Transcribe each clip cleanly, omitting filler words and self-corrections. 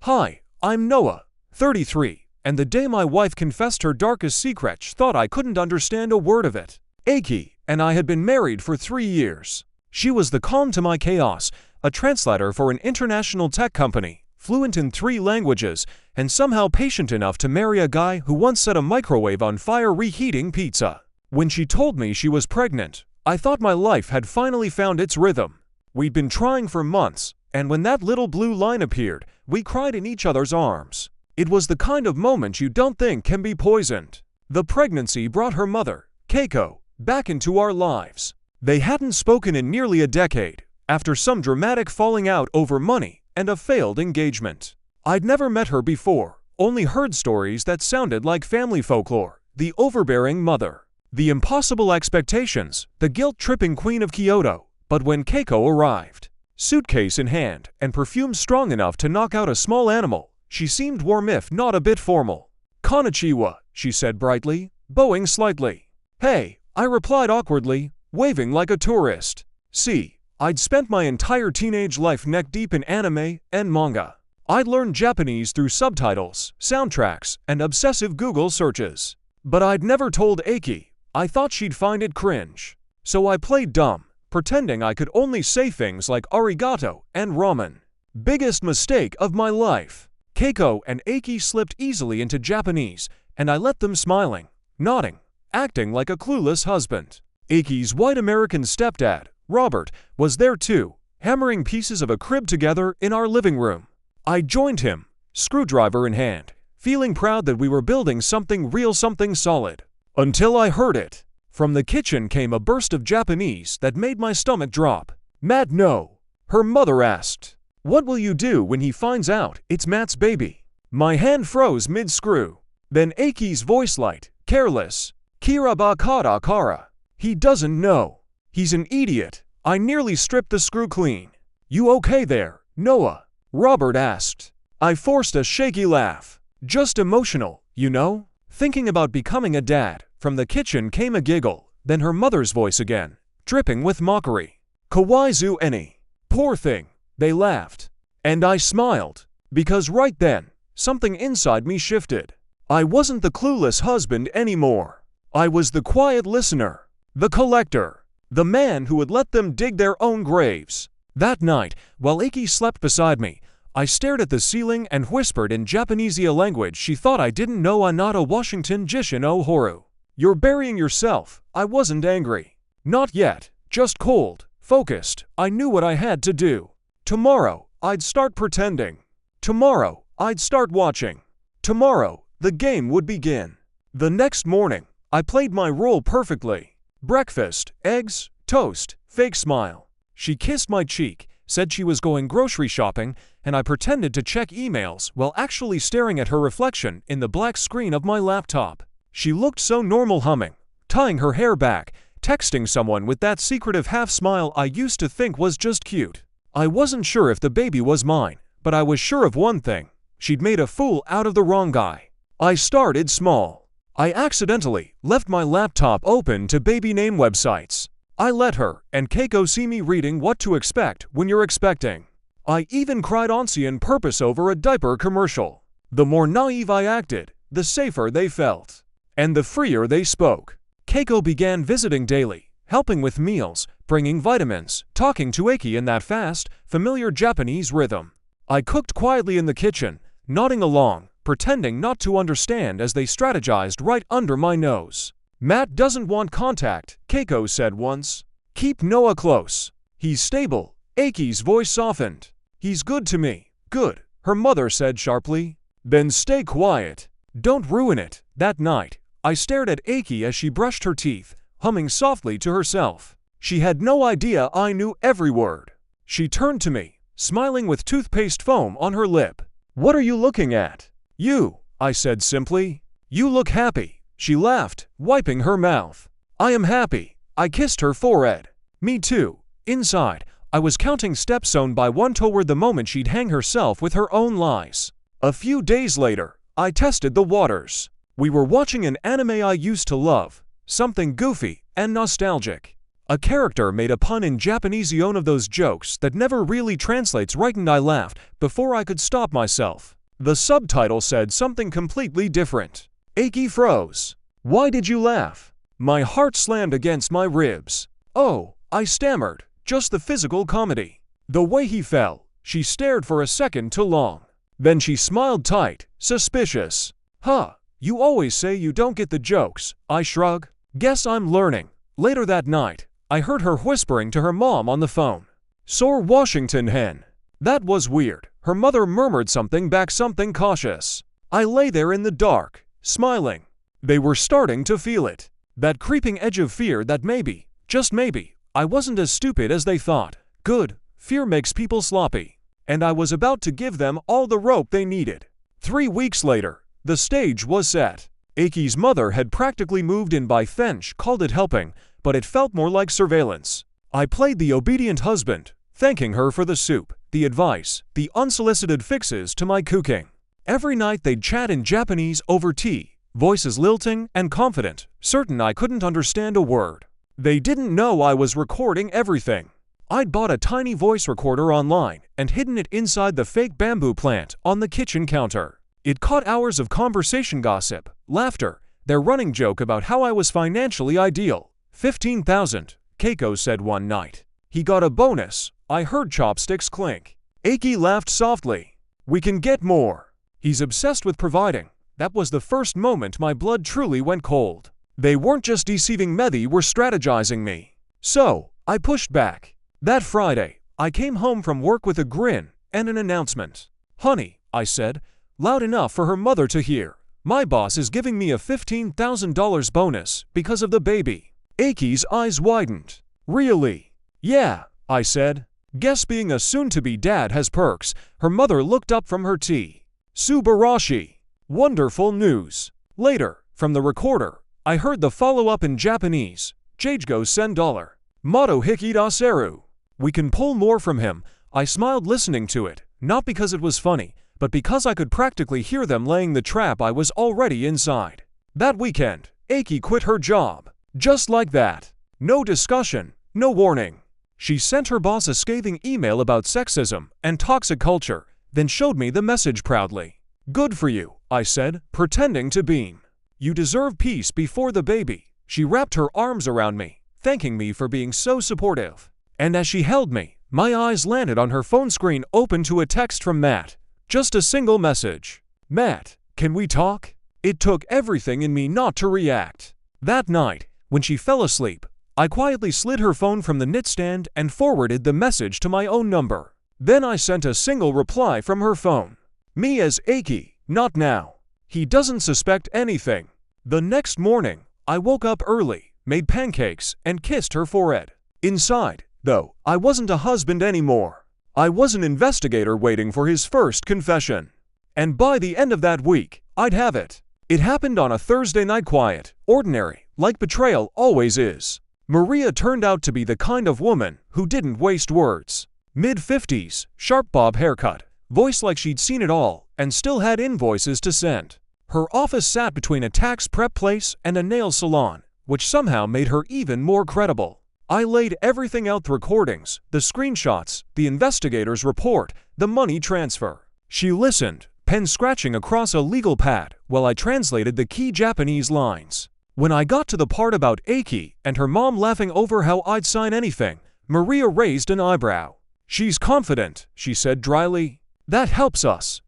Hi, I'm Noah, 33, and the day my wife confessed her darkest secrets, thought I couldn't understand a word of it. Aki and I had been married for 3 years. She was the calm to my chaos, a translator for an international tech company, fluent in 3 languages, and somehow patient enough to marry a guy who once set a microwave on fire reheating pizza. When she told me she was pregnant, I thought my life had finally found its rhythm. We'd been trying for months, and when that little blue line appeared, we cried in each other's arms. It was the kind of moment you don't think can be poisoned. The pregnancy brought her mother, Keiko, back into our lives. They hadn't spoken in nearly a decade, after some dramatic falling out over money and a failed engagement. I'd never met her before, only heard stories that sounded like family folklore: the overbearing mother, the impossible expectations, the guilt-tripping queen of Kyoto. But when Keiko arrived, suitcase in hand and perfume strong enough to knock out a small animal, she seemed warm if not a bit formal. "Konnichiwa," she said brightly, bowing slightly. "Hey," I replied awkwardly, waving like a tourist. See, I'd spent my entire teenage life neck-deep in anime and manga. I'd learned Japanese through subtitles, soundtracks, and obsessive Google searches. But I'd never told Aki. I thought she'd find it cringe. So I played dumb, pretending I could only say things like arigato and ramen. Biggest mistake of my life. Keiko and Aki slipped easily into Japanese, and I let them smiling, nodding, acting like a clueless husband. Aki's white American stepdad, Robert, was there too, hammering pieces of a crib together in our living room. I joined him, screwdriver in hand, feeling proud that we were building something real, something solid. Until I heard it. From the kitchen came a burst of Japanese that made my stomach drop. "Matt, no," her mother asked. "What will you do when he finds out it's Matt's baby?" My hand froze mid-screw. Then Aki's voice light, careless. "Kira ba kara kara. He doesn't know. He's an idiot." I nearly stripped the screw clean. "You okay there, Noah?" Robert asked. I forced a shaky laugh. "Just emotional, you know. Thinking about becoming a dad." From the kitchen came a giggle, then her mother's voice again, dripping with mockery. "Kawaizu any. Poor thing." They laughed. And I smiled, because right then, something inside me shifted. I wasn't the clueless husband anymore. I was the quiet listener, the collector, the man who would let them dig their own graves. That night, while Aki slept beside me, I stared at the ceiling and whispered in Japanese language she thought I didn't know. "Anata Washington Jishin o Horu. You're burying yourself." I wasn't angry. Not yet, just cold, focused. I knew what I had to do. Tomorrow, I'd start pretending. Tomorrow, I'd start watching. Tomorrow, the game would begin. The next morning, I played my role perfectly. Breakfast, eggs, toast, fake smile. She kissed my cheek, said she was going grocery shopping, and I pretended to check emails while actually staring at her reflection in the black screen of my laptop. She looked so normal, humming, tying her hair back, texting someone with that secretive half-smile I used to think was just cute. I wasn't sure if the baby was mine, but I was sure of one thing: she'd made a fool out of the wrong guy. I started small. I accidentally left my laptop open to baby name websites. I let her and Keiko see me reading What to Expect When You're Expecting. I even cried on purpose over a diaper commercial. The more naive I acted, the safer they felt. And the freer they spoke. Keiko began visiting daily, helping with meals, bringing vitamins, talking to Aki in that fast, familiar Japanese rhythm. I cooked quietly in the kitchen, nodding along, pretending not to understand as they strategized right under my nose. "Matt doesn't want contact," Keiko said once. "Keep Noah close. He's stable." Aki's voice softened. "He's good to me." "Good," her mother said sharply. "Then stay quiet. Don't ruin it." That night, I stared at Aki as she brushed her teeth, humming softly to herself. She had no idea I knew every word. She turned to me, smiling with toothpaste foam on her lip. "What are you looking at?" "You," I said simply. "You look happy." She laughed, wiping her mouth. "I am happy." I kissed her forehead. "Me too." Inside, I was counting steps one by one toward the moment she'd hang herself with her own lies. A few days later, I tested the waters. We were watching an anime I used to love, something goofy and nostalgic. A character made a pun in Japanese, one of those jokes that never really translates right, and I laughed before I could stop myself. The subtitle said something completely different. Aki froze. Why did you laugh? My heart slammed against my ribs. Oh, I stammered, just the physical comedy. The way he fell, she stared for a second too long. Then she smiled tight, suspicious. Huh, you always say you don't get the jokes, I shrug. Guess I'm learning. Later that night, I heard her whispering to her mom on the phone. Sore Washington hen. That was weird. Her mother murmured something back, something cautious. I lay there in the dark, smiling. They were starting to feel it. That creeping edge of fear that maybe, just maybe, I wasn't as stupid as they thought. Good, fear makes people sloppy. And I was about to give them all the rope they needed. 3 weeks later, the stage was set. Aki's mother had practically moved in by Fench, called it helping, but it felt more like surveillance. I played the obedient husband, thanking her for the soup, the advice, the unsolicited fixes to my cooking. Every night they'd chat in Japanese over tea, voices lilting and confident, certain I couldn't understand a word. They didn't know I was recording everything. I'd bought a tiny voice recorder online and hidden it inside the fake bamboo plant on the kitchen counter. It caught hours of conversation, gossip, laughter, their running joke about how I was financially ideal. 15,000, Keiko said one night. He got a bonus. I heard chopsticks clink. Aki laughed softly. We can get more. He's obsessed with providing. That was the first moment my blood truly went cold. They weren't just deceiving me, they were strategizing me. So, I pushed back. That Friday, I came home from work with a grin and an announcement. Honey, I said, loud enough for her mother to hear. My boss is giving me a $15,000 bonus because of the baby. Aki's eyes widened. Really? Yeah, I said. Guess being a soon-to-be dad has perks. Her mother looked up from her tea. Subarashi. Wonderful news. Later, from the recorder, I heard the follow-up in Japanese. Jeigo $10. Motto hikiraseru. We can pull more from him. I smiled listening to it, not because it was funny, but because I could practically hear them laying the trap I was already inside. That weekend, Aki quit her job. Just like that. No discussion, no warning. She sent her boss a scathing email about sexism and toxic culture, then showed me the message proudly. Good for you, I said, pretending to beam. You deserve peace before the baby. She wrapped her arms around me, thanking me for being so supportive. And as she held me, my eyes landed on her phone screen, open to a text from Matt. Just a single message. Matt, can we talk? It took everything in me not to react. That night, when she fell asleep, I quietly slid her phone from the nightstand and forwarded the message to my own number. Then I sent a single reply from her phone. Me as Aki, not now. He doesn't suspect anything. The next morning, I woke up early, made pancakes, and kissed her forehead. Inside, though, I wasn't a husband anymore. I was an investigator waiting for his first confession. And by the end of that week, I'd have it. It happened on a Thursday night, quiet, ordinary, like betrayal always is. Maria turned out to be the kind of woman who didn't waste words. Mid-50s, sharp bob haircut, voice like she'd seen it all and still had invoices to send. Her office sat between a tax prep place and a nail salon, which somehow made her even more credible. I laid everything out, the recordings, the screenshots, the investigator's report, the money transfer. She listened, pen scratching across a legal pad while I translated the key Japanese lines. When I got to the part about Aki and her mom laughing over how I'd sign anything, Maria raised an eyebrow. She's confident, she said dryly. That helps us.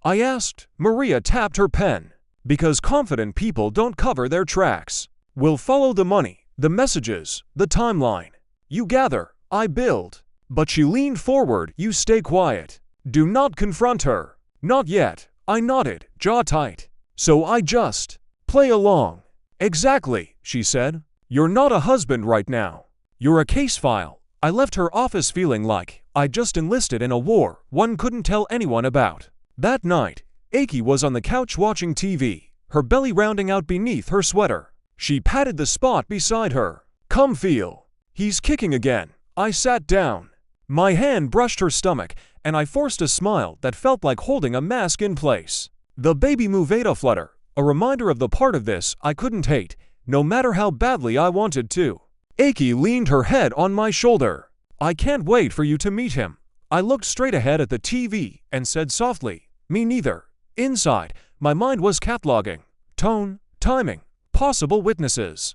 I asked. Maria tapped her pen. Because confident people don't cover their tracks. We'll follow the money, the messages, the timeline. You gather, I build. But she leaned forward. You stay quiet. Do not confront her. Not yet. I nodded, jaw tight. So I just play along. Exactly, she said. You're not a husband right now. You're a case file. I left her office feeling like I'd just enlisted in a war one couldn't tell anyone about. That night, Aki was on the couch watching TV, her belly rounding out beneath her sweater. She patted the spot beside her. Come feel. He's kicking again. I sat down. My hand brushed her stomach, and I forced a smile that felt like holding a mask in place. The baby moved a flutter, a reminder of the part of this I couldn't hate, no matter how badly I wanted to. Aki leaned her head on my shoulder. I can't wait for you to meet him. I looked straight ahead at the TV and said softly, me neither. Inside, my mind was cataloging tone, timing, possible witnesses.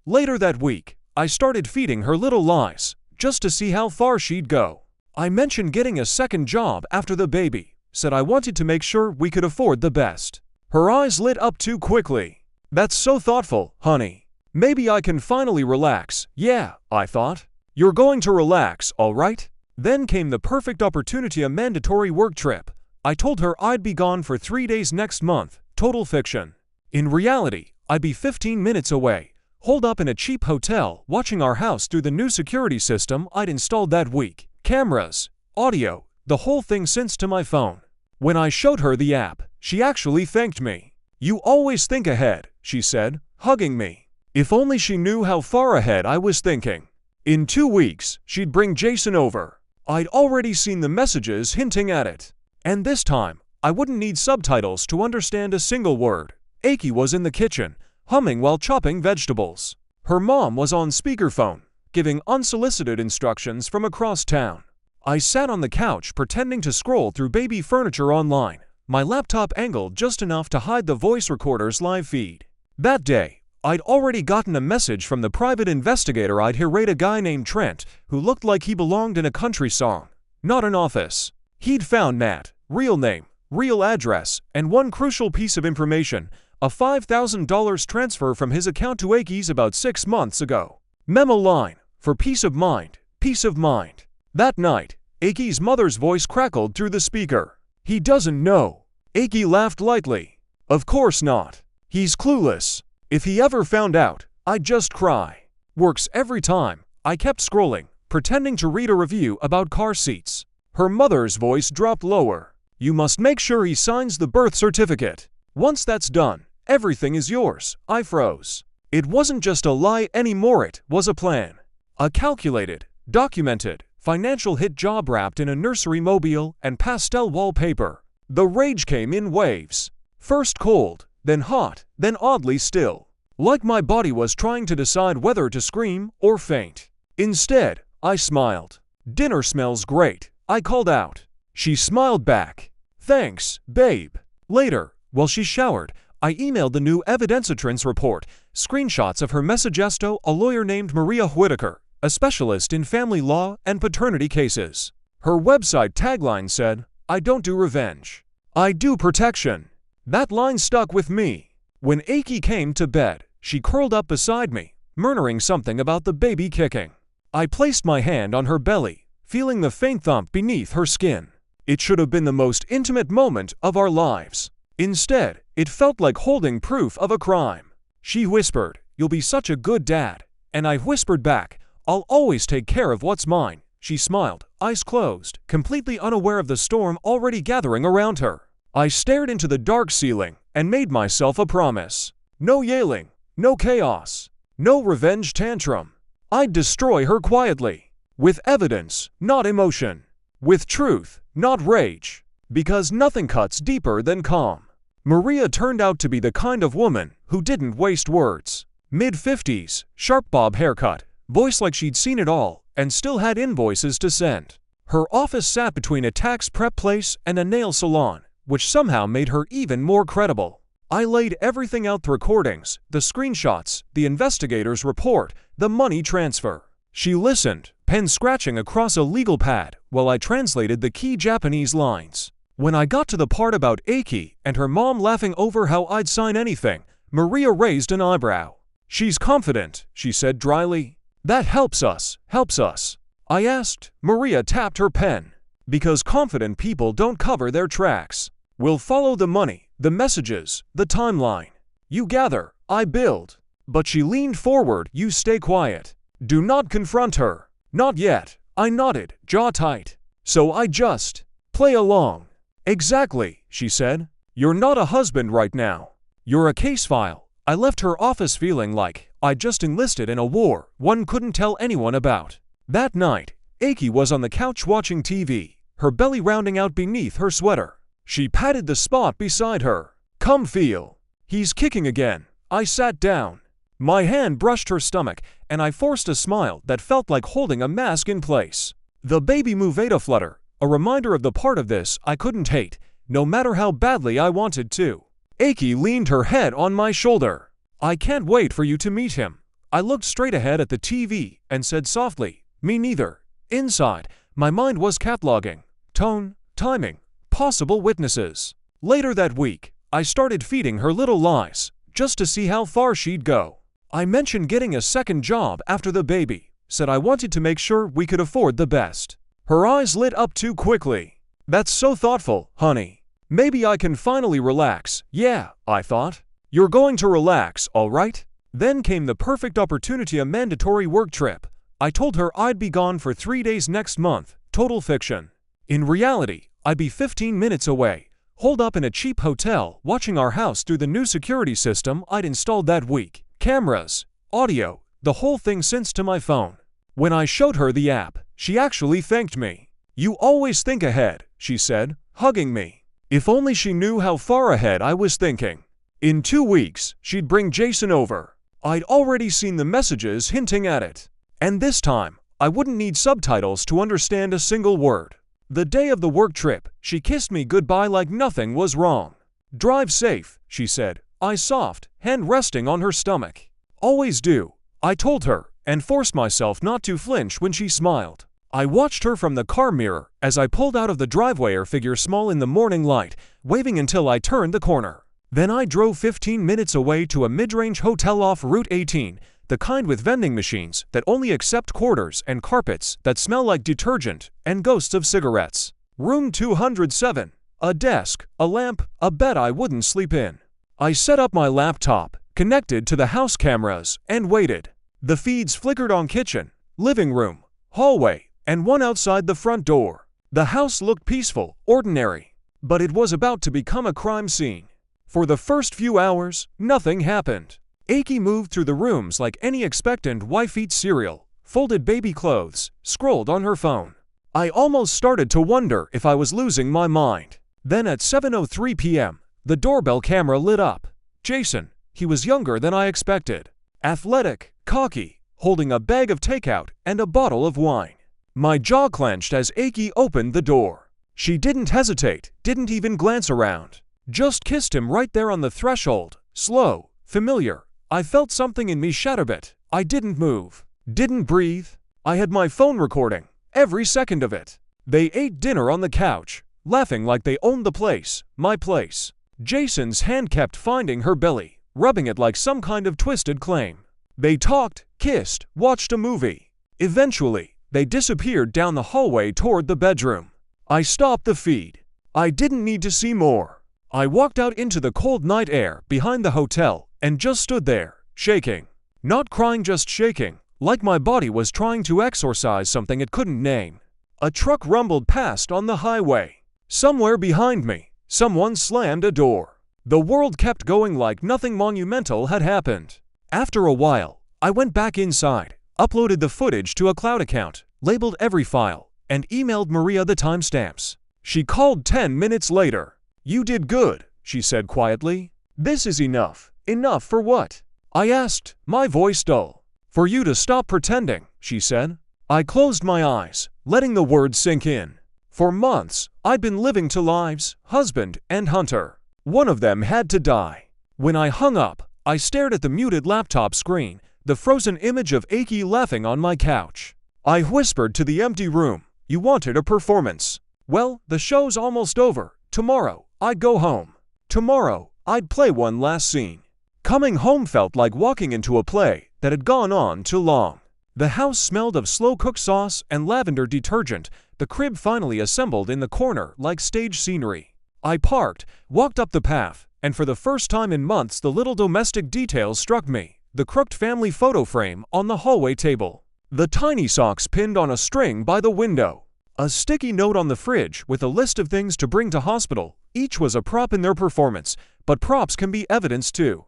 Later that week, I started feeding her little lies, just to see how far she'd go. I mentioned getting a second job after the baby, said I wanted to make sure we could afford the best. Her eyes lit up too quickly. That's so thoughtful, honey. Maybe I can finally relax. Yeah, I thought. You're going to relax, all right? Then came the perfect opportunity, a mandatory work trip. I told her I'd be gone for 3 days next month. Total fiction. In reality, I'd be 15 minutes away, holed up in a cheap hotel, watching our house through the new security system I'd installed that week. Cameras, audio, the whole thing synced to my phone. When I showed her the app, she actually thanked me. You always think ahead, she said, hugging me. If only she knew how far ahead I was thinking. In 2 weeks, she'd bring Jason over. I'd already seen the messages hinting at it. And this time, I wouldn't need subtitles to understand a single word. Aki was in the kitchen, humming while chopping vegetables. Her mom was on speakerphone, giving unsolicited instructions from across town. I sat on the couch pretending to scroll through baby furniture online, my laptop angled just enough to hide the voice recorder's live feed. That day, I'd already gotten a message from the private investigator I'd heard, a guy named Trent, who looked like he belonged in a country song, not an office. He'd found Nat, real name, real address, and one crucial piece of information, a $5,000 transfer from his account to Aki's about 6 months ago. Memo line, for peace of mind, peace of mind. That night, Aki's mother's voice crackled through the speaker. He doesn't know. Aki laughed lightly. Of course not. He's clueless. If he ever found out, I'd just cry. Works every time. I kept scrolling, pretending to read a review about car seats. Her mother's voice dropped lower. You must make sure he signs the birth certificate. Once that's done, everything is yours. I froze. It wasn't just a lie anymore, it was a plan. A calculated, documented, financial hit job wrapped in a nursery mobile and pastel wallpaper. The rage came in waves. First cold, then hot, then oddly still. Like my body was trying to decide whether to scream or faint. Instead, I smiled. Dinner smells great, I called out. She smiled back. Thanks, babe. Later, while she showered, I emailed the new evidencetrance report, screenshots of her messagesto, a lawyer named Maria Whitaker, a specialist in family law and paternity cases. Her website tagline said, I don't do revenge. I do protection. That line stuck with me. When Aki came to bed, she curled up beside me, murmuring something about the baby kicking. I placed my hand on her belly, feeling the faint thump beneath her skin. It should have been the most intimate moment of our lives. Instead, it felt like holding proof of a crime. She whispered, you'll be such a good dad. And I whispered back, I'll always take care of what's mine. She smiled, eyes closed, completely unaware of the storm already gathering around her. I stared into the dark ceiling and made myself a promise. No yelling, no chaos, no revenge tantrum. I'd destroy her quietly. With evidence, not emotion. With truth, not rage. Because nothing cuts deeper than calm. Maria turned out to be the kind of woman who didn't waste words. Mid-50s, sharp bob haircut, voice like she'd seen it all, and still had invoices to send. Her office sat between a tax prep place and a nail salon, which somehow made her even more credible. I laid everything out, the recordings, the screenshots, the investigator's report, the money transfer. She listened, pen scratching across a legal pad, while I translated the key Japanese lines. When I got to the part about Aki and her mom laughing over how I'd sign anything, Maria raised an eyebrow. She's confident, she said dryly. That helps us, helps us. I asked. Maria tapped her pen. Because confident people don't cover their tracks. We'll follow the money, the messages, the timeline. You gather, I build. But she leaned forward. You stay quiet. Do not confront her. Not yet. I nodded, jaw tight. So I just play along. Exactly, she said. You're not a husband right now. You're a case file. I left her office feeling like I'd just enlisted in a war one couldn't tell anyone about. That night, Aki was on the couch watching TV, her belly rounding out beneath her sweater. She patted the spot beside her. Come feel. He's kicking again. I sat down. My hand brushed her stomach, and I forced a smile that felt like holding a mask in place. The baby moved a flutter, a reminder of the part of this I couldn't hate, no matter how badly I wanted to. Aki leaned her head on my shoulder. I can't wait for you to meet him. I looked straight ahead at the TV and said softly, me neither. Inside, my mind was cataloging tone, timing, possible witnesses. Later that week, I started feeding her little lies, just to see how far she'd go. I mentioned getting a second job after the baby, said I wanted to make sure we could afford the best. Her eyes lit up too quickly. That's so thoughtful, honey. Maybe I can finally relax. Yeah, I thought. You're going to relax, all right? Then came the perfect opportunity, a mandatory work trip. I told her I'd be gone for 3 days next month, total fiction. In reality, I'd be 15 minutes away, holed up in a cheap hotel, watching our house through the new security system I'd installed that week. Cameras, audio, the whole thing synced to my phone. When I showed her the app, she actually thanked me. You always think ahead, she said, hugging me. If only she knew how far ahead I was thinking. In 2 weeks, she'd bring Jason over. I'd already seen the messages hinting at it. And this time, I wouldn't need subtitles to understand a single word. The day of the work trip, she kissed me goodbye like nothing was wrong. Drive safe, she said, eyes soft, hand resting on her stomach. Always do, I told her, and forced myself not to flinch when she smiled. I watched her from the car mirror as I pulled out of the driveway, her figure small in the morning light, waving until I turned the corner. Then I drove 15 minutes away to a mid-range hotel off Route 18, the kind with vending machines that only accept quarters and carpets that smell like detergent and ghosts of cigarettes. Room 207. A desk, a lamp, a bed I wouldn't sleep in. I set up my laptop, connected to the house cameras, and waited. The feeds flickered on kitchen, living room, hallway, and one outside the front door. The house looked peaceful, ordinary, but it was about to become a crime scene. For the first few hours, nothing happened. Aki moved through the rooms like any expectant wife eats cereal, folded baby clothes, scrolled on her phone. I almost started to wonder if I was losing my mind. Then at 7:03 p.m., the doorbell camera lit up. Jason, he was younger than I expected. Athletic, cocky, holding a bag of takeout and a bottle of wine. My jaw clenched as Aki opened the door. She didn't hesitate, didn't even glance around. Just kissed him right there on the threshold, slow, familiar. I felt something in me shatter bit. I didn't move, didn't breathe. I had my phone recording, every second of it. They ate dinner on the couch, laughing like they owned the place, my place. Jason's hand kept finding her belly, rubbing it like some kind of twisted claim. They talked, kissed, watched a movie. Eventually, they disappeared down the hallway toward the bedroom. I stopped the feed. I didn't need to see more. I walked out into the cold night air behind the hotel and just stood there, shaking. Not crying, just shaking, like my body was trying to exorcise something it couldn't name. A truck rumbled past on the highway. Somewhere behind me, someone slammed a door. The world kept going like nothing monumental had happened. After a while, I went back inside, uploaded the footage to a cloud account, labeled every file, and emailed Maria the timestamps. She called 10 minutes later. You did good, she said quietly. This is enough. Enough for what? I asked, my voice dull. For you to stop pretending, she said. I closed my eyes, letting the words sink in. For months, I'd been living two lives, husband and hunter. One of them had to die. When I hung up, I stared at the muted laptop screen, the frozen image of Aki laughing on my couch. I whispered to the empty room, you wanted a performance. Well, the show's almost over. Tomorrow, I'd go home. Tomorrow, I'd play one last scene. Coming home felt like walking into a play that had gone on too long. The house smelled of slow-cooked sauce and lavender detergent, the crib finally assembled in the corner like stage scenery. I parked, walked up the path, and for the first time in months the little domestic details struck me. The crooked family photo frame on the hallway table. The tiny socks pinned on a string by the window. A sticky note on the fridge with a list of things to bring to hospital. Each was a prop in their performance, but props can be evidence too.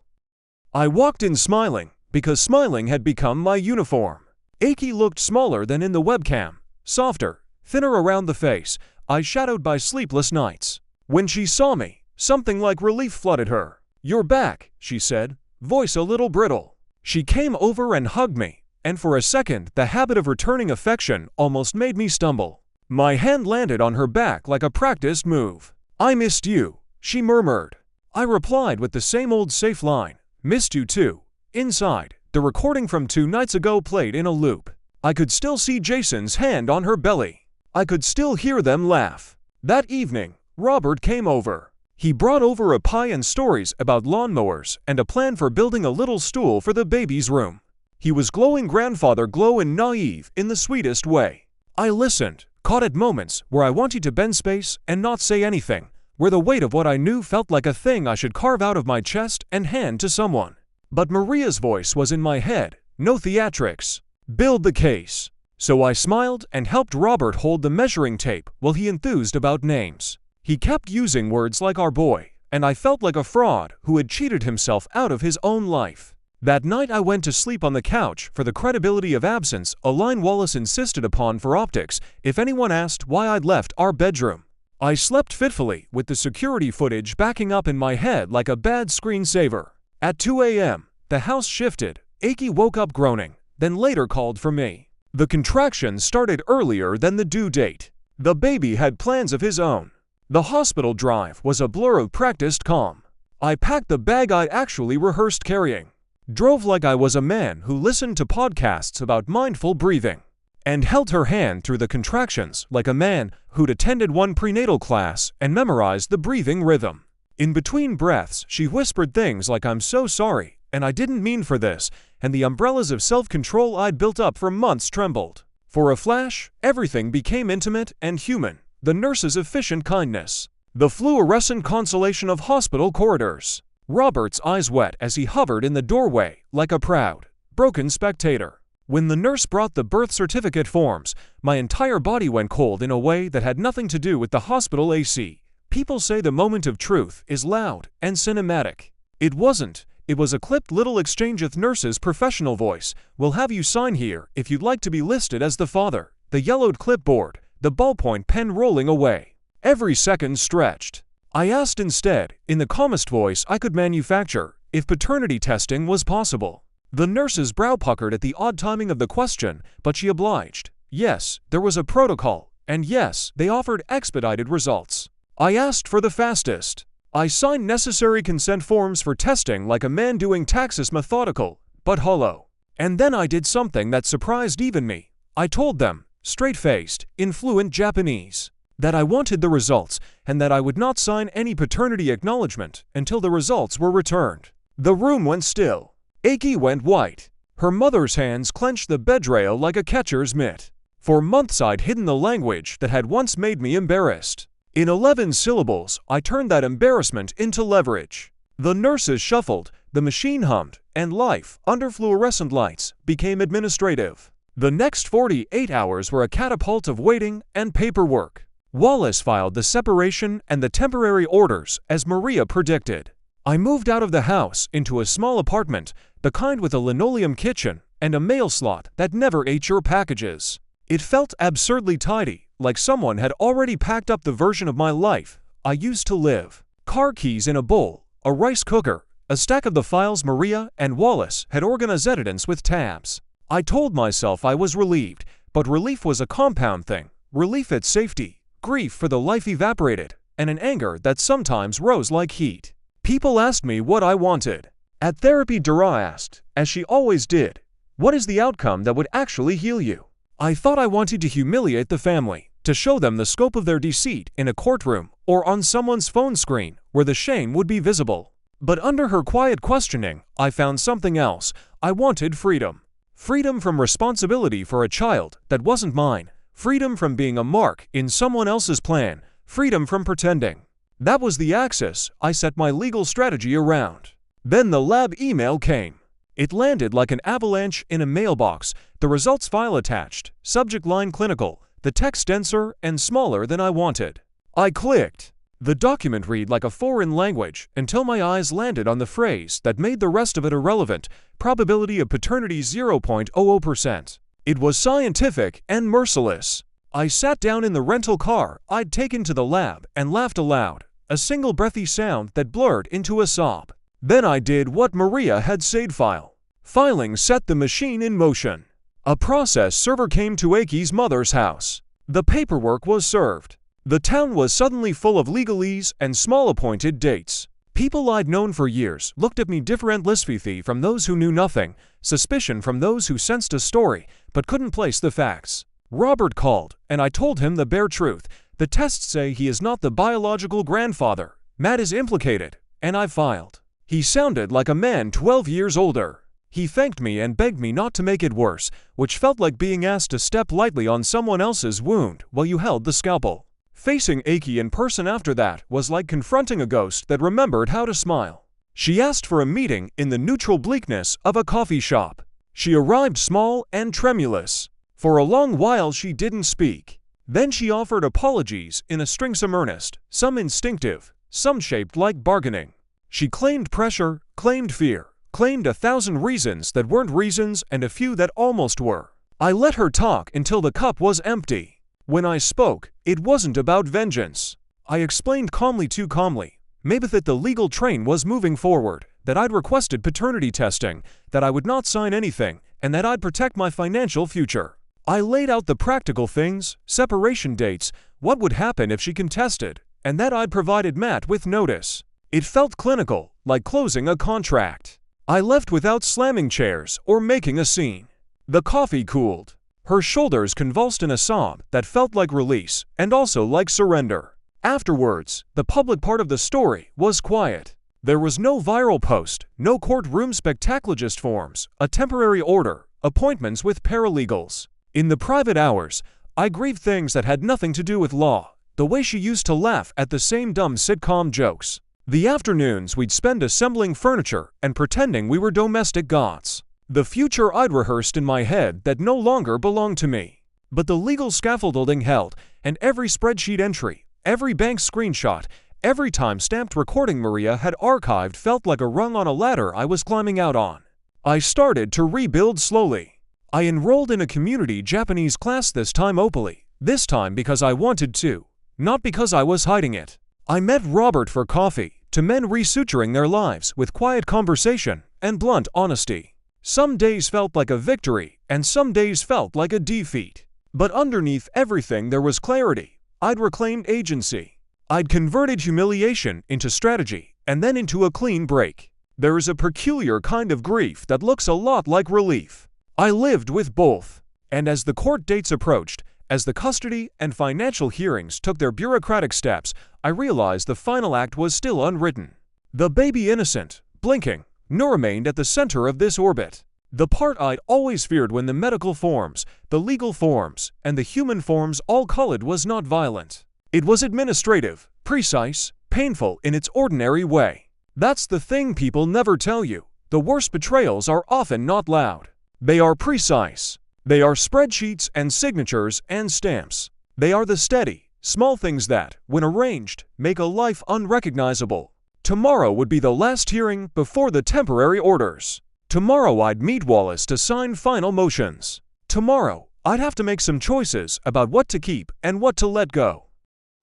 I walked in smiling, because smiling had become my uniform. Aki looked smaller than in the webcam, softer, thinner around the face, eyes shadowed by sleepless nights. When she saw me, something like relief flooded her. You're back, she said, voice a little brittle. She came over and hugged me, and for a second the habit of returning affection almost made me stumble. My hand landed on her back like a practiced move. "I missed you," she murmured. I replied with the same old safe line, "Missed you too." Inside, the recording from 2 nights ago played in a loop. I could still see Jason's hand on her belly. I could still hear them laugh. That evening, Robert came over. He brought over a pie and stories about lawnmowers and a plan for building a little stool for the baby's room. He was glowing grandfather glow and naive in the sweetest way. I listened, caught at moments where I wanted to bend space and not say anything, where the weight of what I knew felt like a thing I should carve out of my chest and hand to someone. But Maria's voice was in my head, no theatrics. Build the case. So I smiled and helped Robert hold the measuring tape while he enthused about names. He kept using words like our boy, and I felt like a fraud who had cheated himself out of his own life. That night I went to sleep on the couch for the credibility of absence, a line Wallace insisted upon for optics if anyone asked why I'd left our bedroom. I slept fitfully with the security footage backing up in my head like a bad screensaver. At 2 a.m., the house shifted. Aki woke up groaning, then later called for me. The contractions started earlier than the due date. The baby had plans of his own. The hospital drive was a blur of practiced calm. I packed the bag I'd actually rehearsed carrying. Drove like I was a man who listened to podcasts about mindful breathing. And held her hand through the contractions like a man who'd attended one prenatal class and memorized the breathing rhythm. In between breaths, she whispered things like "I'm so sorry," and "I didn't mean for this," and the umbrellas of self-control I'd built up for months trembled. For a flash, everything became intimate and human. The nurse's efficient kindness. The fluorescent consolation of hospital corridors. Robert's eyes wet as he hovered in the doorway, like a proud, broken spectator. When the nurse brought the birth certificate forms, my entire body went cold in a way that had nothing to do with the hospital AC. People say the moment of truth is loud and cinematic. It wasn't. It was a clipped little exchange with nurse's professional voice. "We'll have you sign here if you'd like to be listed as the father." The yellowed clipboard, the ballpoint pen rolling away. Every second stretched. I asked instead, in the calmest voice I could manufacture, if paternity testing was possible. The nurse's brow puckered at the odd timing of the question, but she obliged. Yes, there was a protocol, and yes, they offered expedited results. I asked for the fastest. I signed necessary consent forms for testing like a man doing taxes, methodical, but hollow. And then I did something that surprised even me. I told them, straight-faced, in fluent Japanese, that I wanted the results and that I would not sign any paternity acknowledgement until the results were returned. The room went still. Aki went white. Her mother's hands clenched the bedrail like a catcher's mitt. For months I'd hidden the language that had once made me embarrassed. In 11 syllables, I turned that embarrassment into leverage. The nurses shuffled, the machine hummed, and life, under fluorescent lights, became administrative. The next 48 hours were a catapult of waiting and paperwork. Wallace filed the separation and the temporary orders, as Maria predicted. I moved out of the house into a small apartment, the kind with a linoleum kitchen and a mail slot that never ate your packages. It felt absurdly tidy, like someone had already packed up the version of my life I used to live. Car keys in a bowl, a rice cooker, a stack of the files Maria and Wallace had organized with tabs. I told myself I was relieved, but relief was a compound thing. Relief at safety, grief for the life evaporated, and an anger that sometimes rose like heat. People asked me what I wanted. At therapy, Dara asked, as she always did, "What is the outcome that would actually heal you?" I thought I wanted to humiliate the family, to show them the scope of their deceit in a courtroom or on someone's phone screen where the shame would be visible. But under her quiet questioning, I found something else. I wanted freedom. Freedom from responsibility for a child that wasn't mine. Freedom from being a mark in someone else's plan. Freedom from pretending. That was the axis I set my legal strategy around. Then the lab email came. It landed like an avalanche in a mailbox, the results file attached, subject line clinical, the text denser and smaller than I wanted. I clicked. The document read like a foreign language until my eyes landed on the phrase that made the rest of it irrelevant, probability of paternity 0.00%. It was scientific and merciless. I sat down in the rental car I'd taken to the lab and laughed aloud, a single breathy sound that blurred into a sob. Then I did what Maria had said, file. Filing set the machine in motion. A process server came to Aki's mother's house. The paperwork was served. The town was suddenly full of legalese and small appointed dates. People I'd known for years looked at me differently from those who knew nothing, suspicion from those who sensed a story but couldn't place the facts. Robert called, and I told him the bare truth. The tests say he is not the biological grandfather. Matt is implicated, and I filed. He sounded like a man 12 years older. He thanked me and begged me not to make it worse, which felt like being asked to step lightly on someone else's wound while you held the scalpel. Facing Aki in person after that was like confronting a ghost that remembered how to smile. She asked for a meeting in the neutral bleakness of a coffee shop. She arrived small and tremulous. For a long while she didn't speak. Then she offered apologies in a string, some earnest, some instinctive, some shaped like bargaining. She claimed pressure, claimed fear, claimed 1,000 reasons that weren't reasons and a few that almost were. I let her talk until the cup was empty. When I spoke, it wasn't about vengeance. I explained calmly, too calmly, maybe that the legal train was moving forward, that I'd requested paternity testing, that I would not sign anything, and that I'd protect my financial future. I laid out the practical things, separation dates, what would happen if she contested, and that I'd provided Matt with notice. It felt clinical, like closing a contract. I left without slamming chairs or making a scene. The coffee cooled. Her shoulders convulsed in a sob that felt like release and also like surrender. Afterwards, the public part of the story was quiet. There was no viral post, no courtroom spectaculogist forms, a temporary order, appointments with paralegals. In the private hours, I grieved things that had nothing to do with law, the way she used to laugh at the same dumb sitcom jokes. The afternoons we'd spend assembling furniture and pretending we were domestic gods. The future I'd rehearsed in my head that no longer belonged to me. But the legal scaffolding held, and every spreadsheet entry, every bank screenshot, every time-stamped recording Maria had archived felt like a rung on a ladder I was climbing out on. I started to rebuild slowly. I enrolled in a community Japanese class this time openly, this time because I wanted to, not because I was hiding it. I met Robert for coffee, to men resuturing their lives with quiet conversation and blunt honesty. Some days felt like a victory, and some days felt like a defeat. But underneath everything there was clarity. I'd reclaimed agency. I'd converted humiliation into strategy, and then into a clean break. There is a peculiar kind of grief that looks a lot like relief. I lived with both. And as the court dates approached, as the custody and financial hearings took their bureaucratic steps, I realized the final act was still unwritten. The baby innocent, blinking, remained at the center of this orbit. The part I'd always feared when the medical forms, the legal forms, and the human forms all colored was not violent. It was administrative, precise, painful in its ordinary way. That's the thing people never tell you. The worst betrayals are often not loud. They are precise. They are spreadsheets and signatures and stamps. They are the steady, small things that, when arranged, make a life unrecognizable. Tomorrow would be the last hearing before the temporary orders. Tomorrow I'd meet Wallace to sign final motions. Tomorrow, I'd have to make some choices about what to keep and what to let go.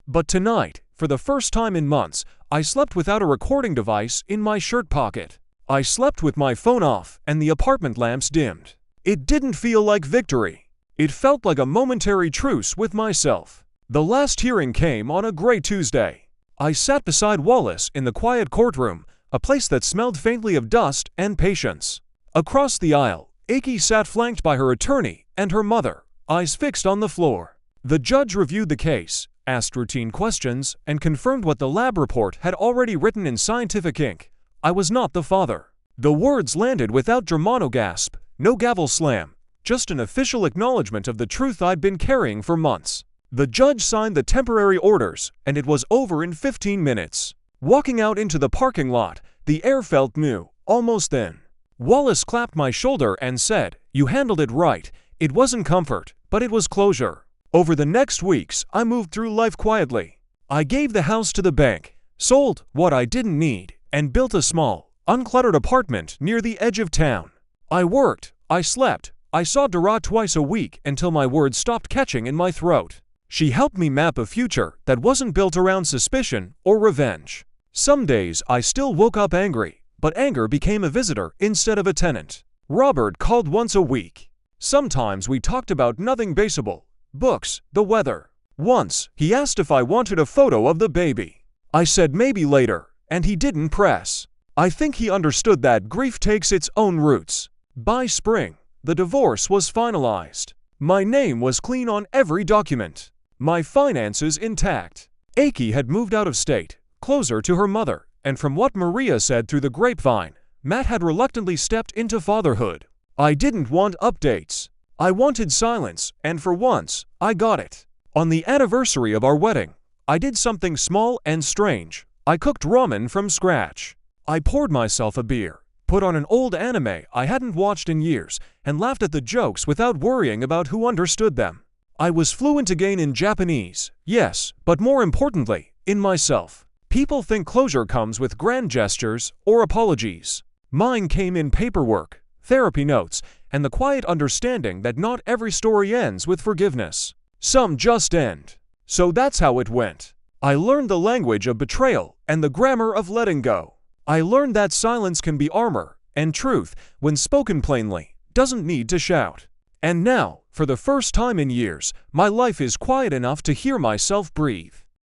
But tonight, for the first time in months, I slept without a recording device in my shirt pocket. I slept with my phone off and the apartment lamps dimmed. It didn't feel like victory. It felt like a momentary truce with myself. The last hearing came on a gray Tuesday. I sat beside Wallace in the quiet courtroom, a place that smelled faintly of dust and patience. Across the aisle, Aki sat flanked by her attorney and her mother, eyes fixed on the floor. The judge reviewed the case, asked routine questions, and confirmed what the lab report had already written in scientific ink. I was not the father. The words landed without Germano gasp, no gavel slam, just an official acknowledgement of the truth I'd been carrying for months. The judge signed the temporary orders, and it was over in 15 minutes. Walking out into the parking lot, the air felt new, almost thin. Wallace clapped my shoulder and said, "You handled it right. It wasn't comfort, but it was closure." Over the next weeks, I moved through life quietly. I gave the house to the bank, sold what I didn't need, and built a small, uncluttered apartment near the edge of town. I worked, I slept, I saw Dara twice a week until my words stopped catching in my throat. She helped me map a future that wasn't built around suspicion or revenge. Some days I still woke up angry, but anger became a visitor instead of a tenant. Robert called once a week. Sometimes we talked about nothing baseable, books, the weather. Once, he asked if I wanted a photo of the baby. I said maybe later, and he didn't press. I think he understood that grief takes its own routes. By spring, the divorce was finalized. My name was clean on every document. My finances intact. Aki had moved out of state, closer to her mother, and from what Maria said through the grapevine, Matt had reluctantly stepped into fatherhood. I didn't want updates. I wanted silence, and for once, I got it. On the anniversary of our wedding, I did something small and strange. I cooked ramen from scratch. I poured myself a beer, put on an old anime I hadn't watched in years, and laughed at the jokes without worrying about who understood them. I was fluent again in Japanese, yes, but more importantly, in myself. People think closure comes with grand gestures or apologies. Mine came in paperwork, therapy notes, and the quiet understanding that not every story ends with forgiveness. Some just end. So that's how it went. I learned the language of betrayal and the grammar of letting go. I learned that silence can be armor, and truth, when spoken plainly, doesn't need to shout. And now, for the first time in years, my life is quiet enough to hear myself breathe.